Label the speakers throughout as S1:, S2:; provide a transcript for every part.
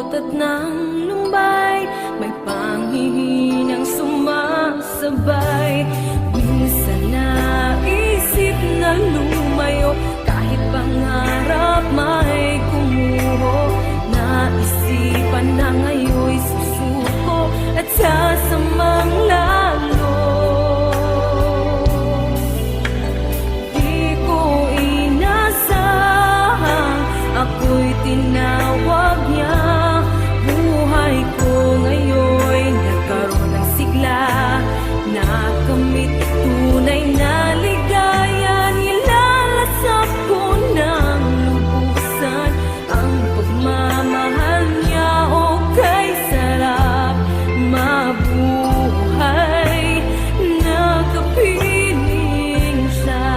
S1: ikot at ng lumbay, may panghihinang sumasabay. Minsan naisip na lumayo, kahit pangarap may kumuho. Naisipan na ngayon'y susuko at sasamang lalo. Di ko inasahang ako'y tinawag niya. Buhay ko ngayon'y nagkaroon ng sigla. Nakamit tunay na ligaya. Nilalasap ko ng lubusan ang pagmamahal niya. O kay sarap mabuhay, nakapiling siya.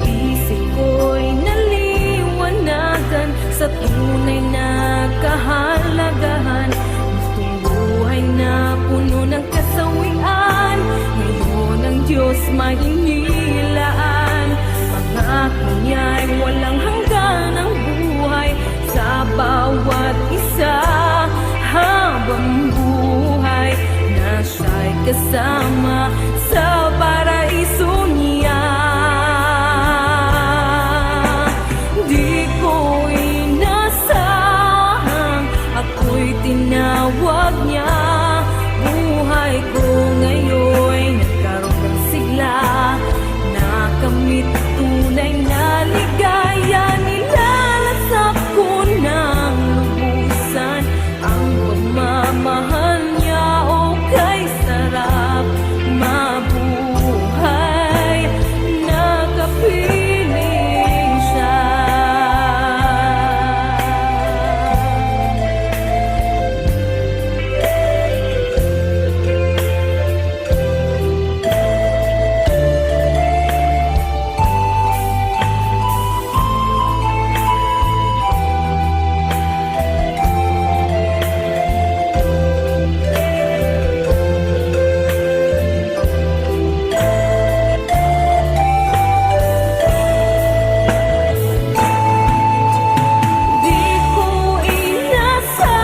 S1: Isip ko'y naliwanagan sa tunay na kahalagahan. Gustong buhay na puno ng kasawian, ngayon ang Diyos may inilaan. Pangako niya'y walang hanggan ang buhay sa bawat isa. Habang buhay na siya'y kasama sa paraiso niya. Di ko inasahang ako'y tinawag niya. Buhay ko ngayon'y nagkaroon ng sigla. Nakamit tunay na ligaya. Nilalasap ko ng lubusan ang pagmamahal niya. O kay sarap mabuhay, nakapiling siya. Di ko inasahang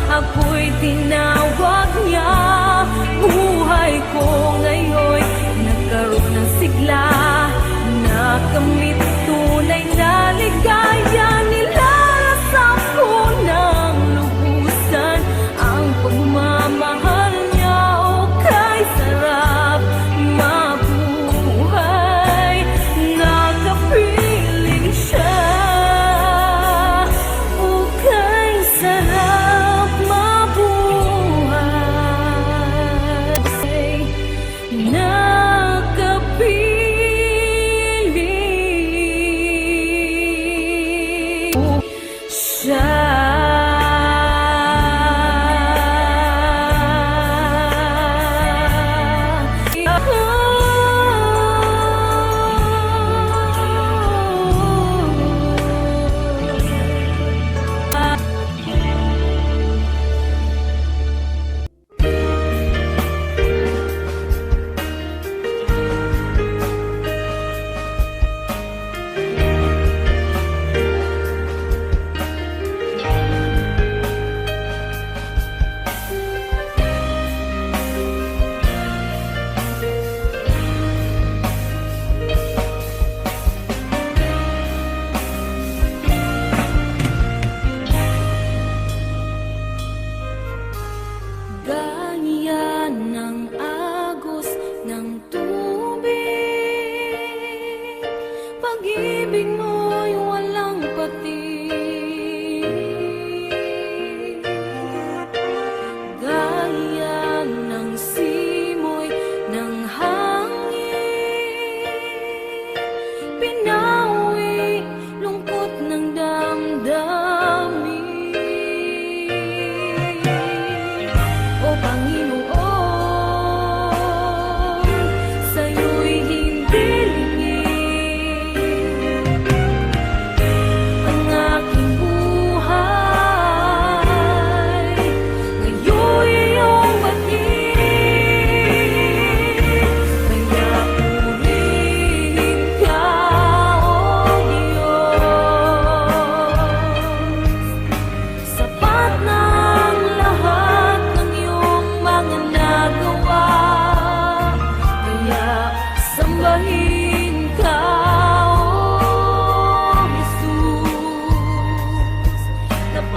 S1: ako'y tinawag niya. Buhay ko ngayon'y nagkaroon ng sigla. Nakamit tunay na ligaya. Nilalasap ko ng lubusan ang pagmamahal niya. O kay sarap mabuhay, nakapiling siya. O kay sarap mabuhay, nakapiling siya.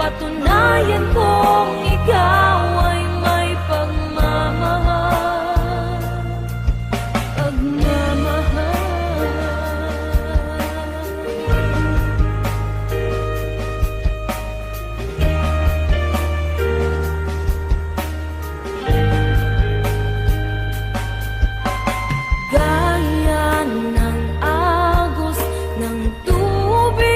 S1: Napatunayan kong ikaw ay may pagmamahal. Gaya ng agos ng tubig,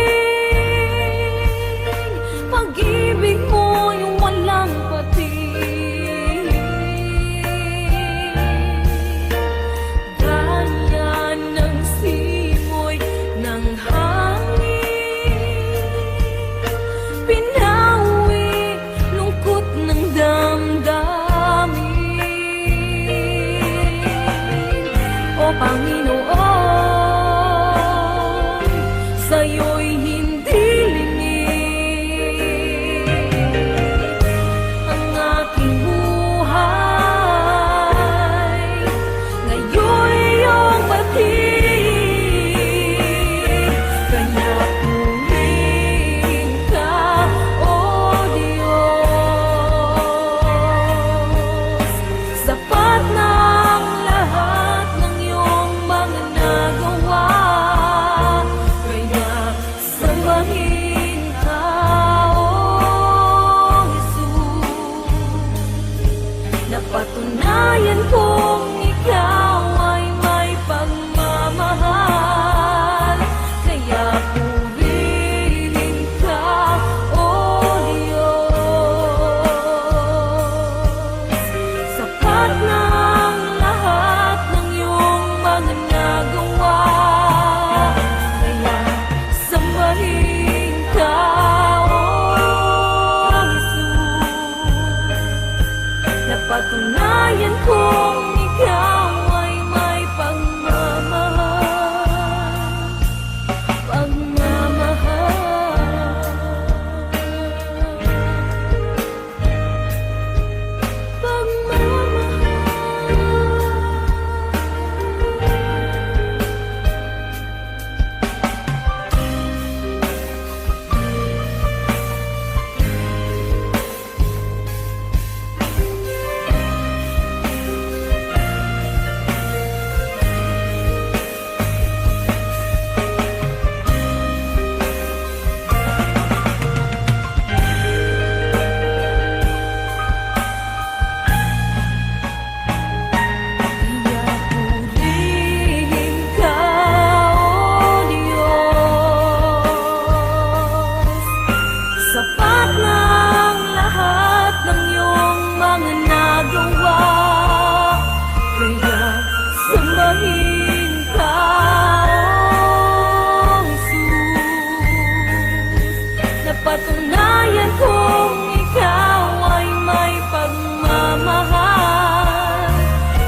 S1: pag-ibig mo yung walang patig. Gaya ng simoy ng hangin, pinawi lungkot ng damdamin. O Panginoon, sa'yo'y hindi lingid ang aking buhay. Ngayon'y iyong batid, kaya purihin ka, O Diyos. Sapat na ang lahat ng iyong mga nagawa, kaya sambahin ka, O Jesus. Napatunayan kong ikaw ay may pagmamahal, kaya purihin ka, O Diyos. Sapat na ang lahat ng iyong mga nagawa, kaya sambahin ka, O Jesus. Napatunayan kong ikaw ay may pagmamahal. Sapat na ang lahat ng iyong mga nagawa, kaya sambahin ka, O Jesus. Napatunayan kong ikaw ay may pagmamahal,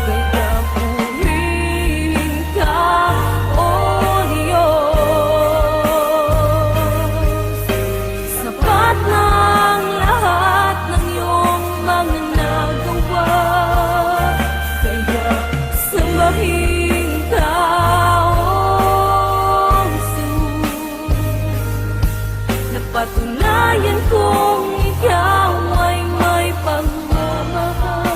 S1: kaya purihin ka, O Diyos. Sapat na ang lahat ng iyong mga nagawa, kaya sambahin ka, O Jesus. Napatunayan kong ikaw ay may pagmamahal.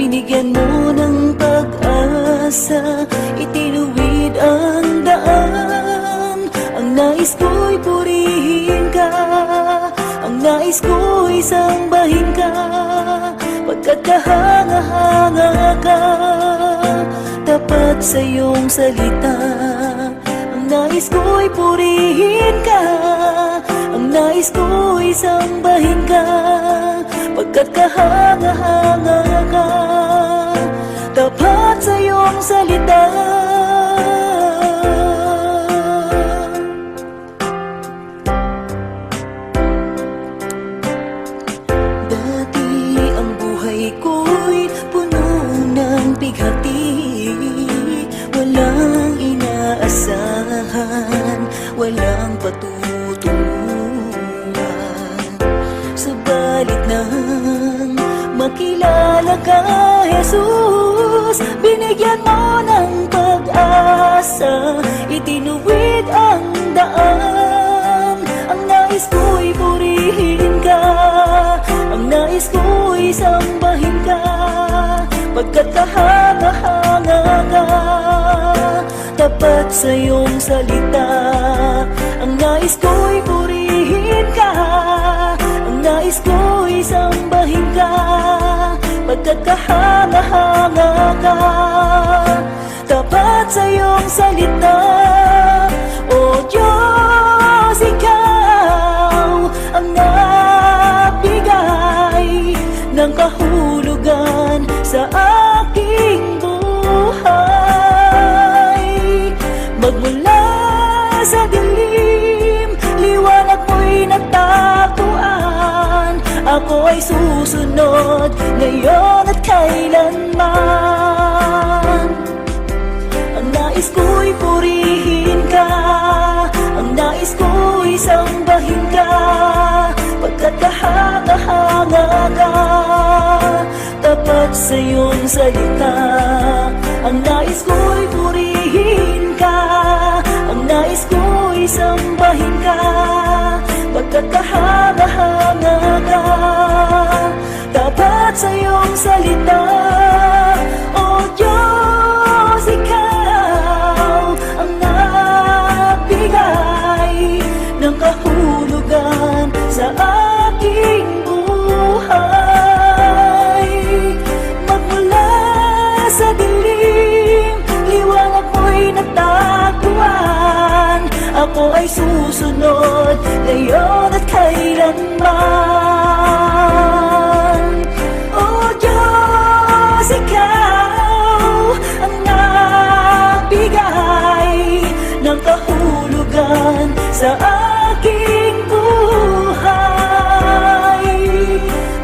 S1: binigyan mo ng pag-asa, itinuwid ang daan. Ang nais ko'y purihin ka, ang nais ko'y sambahin ka, pagkat kahanga-hanga ka, tapat sa iyong salita. Ang nais ko'y purihin ka, ang nais ko'y sambahin ka, pagkat kahanga-hanga ka, tapat sa iyong salita. Dati ang buhay ko'y puno ng bighati, walang inaasahan, walang patutunguhan. Subalit nang makilala ka, Jesus, binigyan mo ng pag-asa, itinuwid ang daan. Ang nais ko'y purihin ka, ang nais ko'y sambahin ka, pagkat kahanga-hanga ka, tapat sa iyong salita. Ang nais ko'y purihin ka, ang nais ko'y sambahin ka, pagkat kahanga-hanga ka, tapat sa iyong salita. O Diyos, ikaw ang nagbigay ng kahulugan sa aking buhay. Magmula sa dilim, liwanag mo'y natagpuan. Ako ay susunod ngayon at kailanman. Ang nais ko'y purihin ka, ang nais ko'y sambahin ka, pagkat kahanga-hanga ka, tapat sa iyong salita. Ang nais ko'y purihin ka, ang nais ko'y sambahin ka, pagkat kahanga-hanga ka, tapat sa iyong salita. O Diyos, ikaw ang nagbigay ng kahulugan sa aking buhay. Magmula sa dilim, liwanag mo'y natagpuan. Ako ay susunod ngayon at kailanman. O Diyos, ikaw ang nagbigay ng kahulugan sa aking buhay.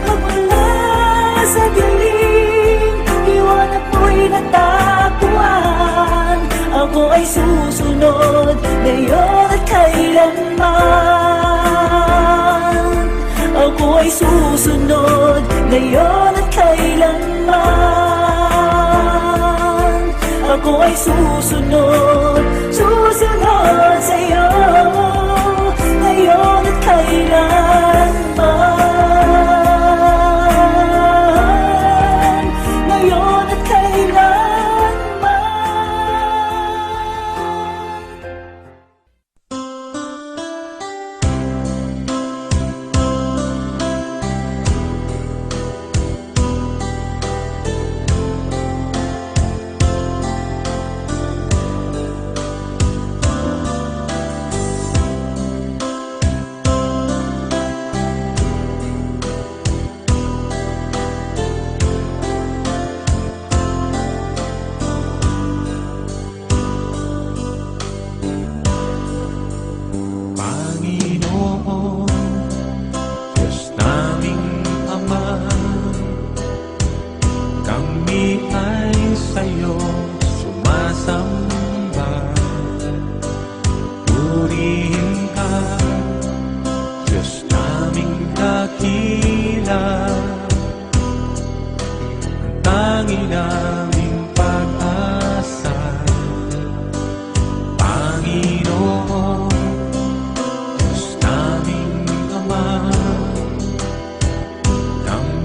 S1: Magmula sa dilim, liwanag mo'y natagpuan. Ako ay susunod ngayon at kailanman. Ako ay susunod ngayon at kailanman. Ako ay susunod, susunod sa iyo ngayon at kailanman. Ngayon at kailanman.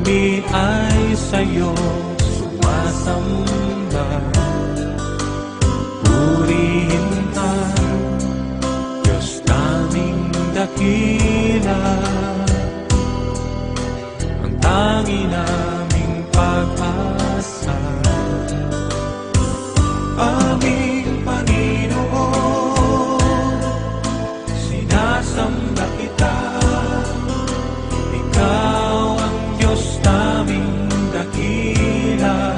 S2: kami ay sa'yo sumasamba. Purihin ka, Diyos naming dakila, ang tangi naming pag-asa. Aming Panginoon, sinasamba kita, ikaw ang Diyos naming dakila.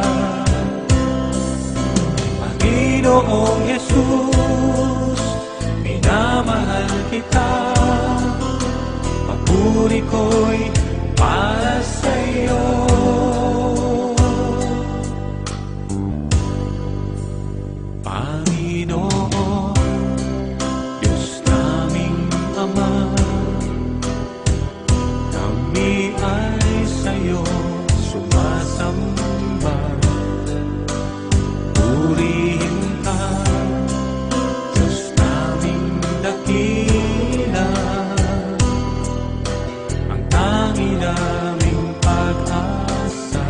S2: Panginoong Jesus, minamahal kita, papuri ko'y para sa'yo. Panginoon, Diyos naming Ama, kami ay sa'yo sumasamba. Purihin ka, Diyos naming dakila, ang tangi naming pag-asa.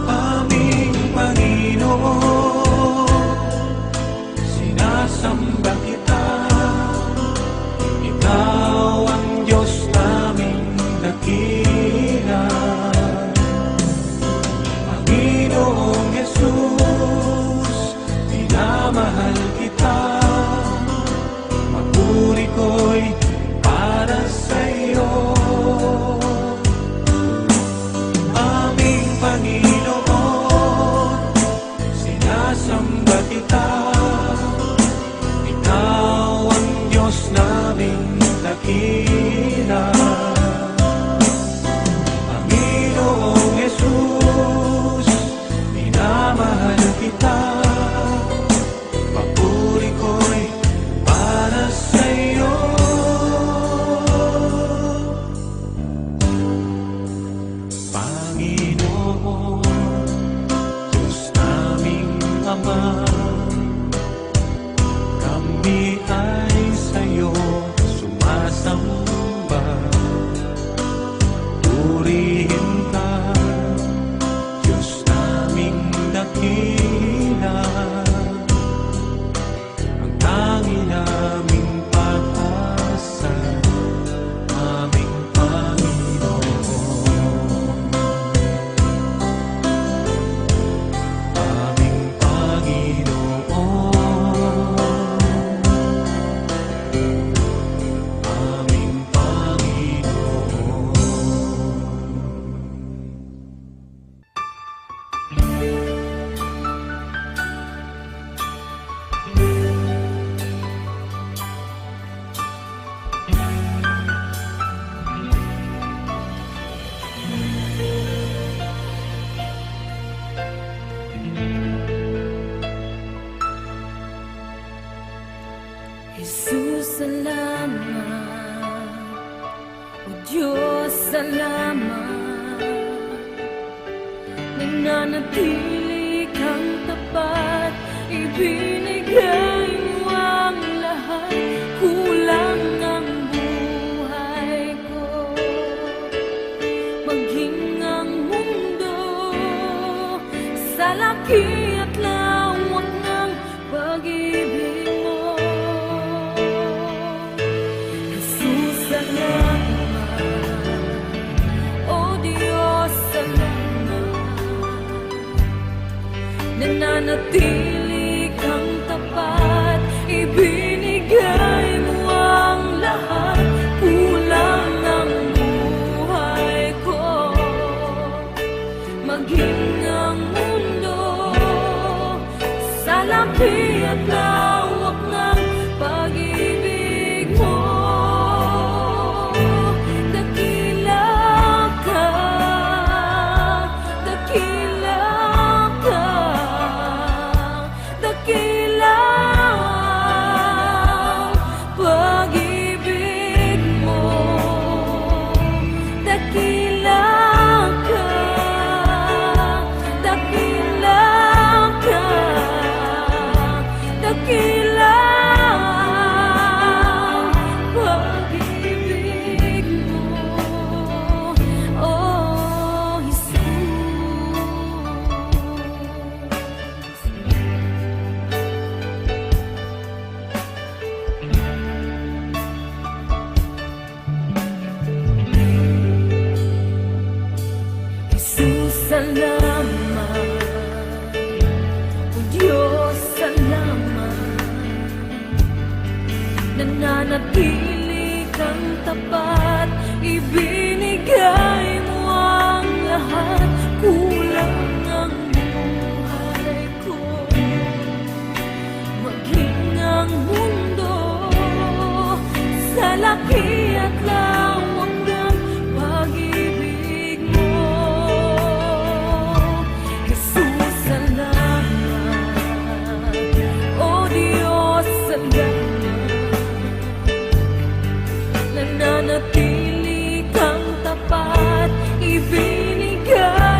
S2: Aming Panginoon, sinasamba kita, ikaw ang Diyos naming dakila. Panginoong Jesus, minamahal kita, papuri ko'y para sa'yo. Aming Panginoon, sinasamba kita, ikaw ang Diyos naming dakila. Panginoong Jesus, minamahal kita, papuri ko'y para sa'yo. Panginoon, Diyos naming Ama, kami ay sa'yo sumasamba. Purihin ka, Diyos naming dakila, ang tangi naming pag-asa. Aming Panginoon, aming Panginoon, aming Panginoon.
S1: Jesus, salamat. O Diyos, salamat. Nananatili kang tapat, ibinigay mo ang lahat. Kulang ang buhay ko, maging ang mundo sa laki at lawak ng pag-ibig mo. Jesus, salamat. O Diyos, salamat. Nananatili kang tapat, ibinigay mo ang lahat. Kulang ang buhay ko, maging ang mundo sa laki at lawak ng pag-ibig mo. Dakila ka, dakila ka, dakila ang pag-ibig mo. Dakila ka, dakila ka, dakila tapat, ibinigay mo ang lahat. Kulang ang buhay ko, maging ang mundo sa laki at lawak ng pag-ibig mo. Jesus, salamat. O Diyos, salamat. Nananatili kang tapat, ibinigay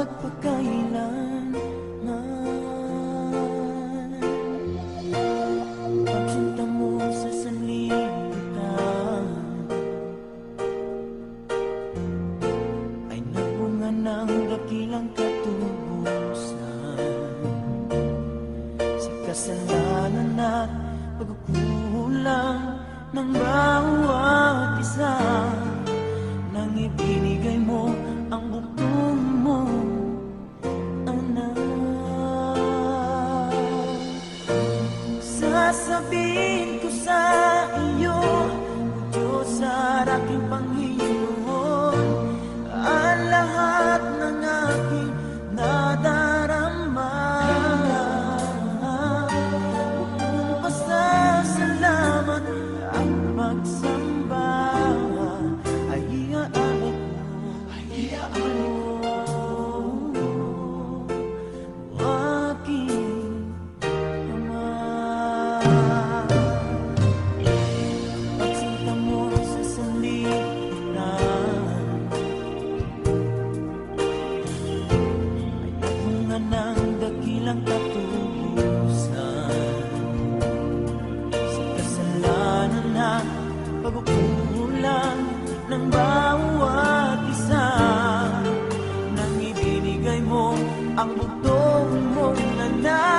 S3: magpakailanman. Pagsunta mo sa sanlibutan ay nagbunga ng dakilang katubusan sa kasalanan at pagkukulang ng bawat isa. Nang ibinigay mo ang bugtong mo, anak, sasabihin ko sa iyo, O Diyos at aking Panginoon, ang lahat ng aking nadarama. Kung pasasalamat at pagsamba ay iaabot mo, aking Ama. Pagsinta mo sa sanlibutan ay bunga ng dakilang katubusan sa kasalanan at pagkukulang ng bawat isa. Nang ibinigay mo ang bugtong mong anak,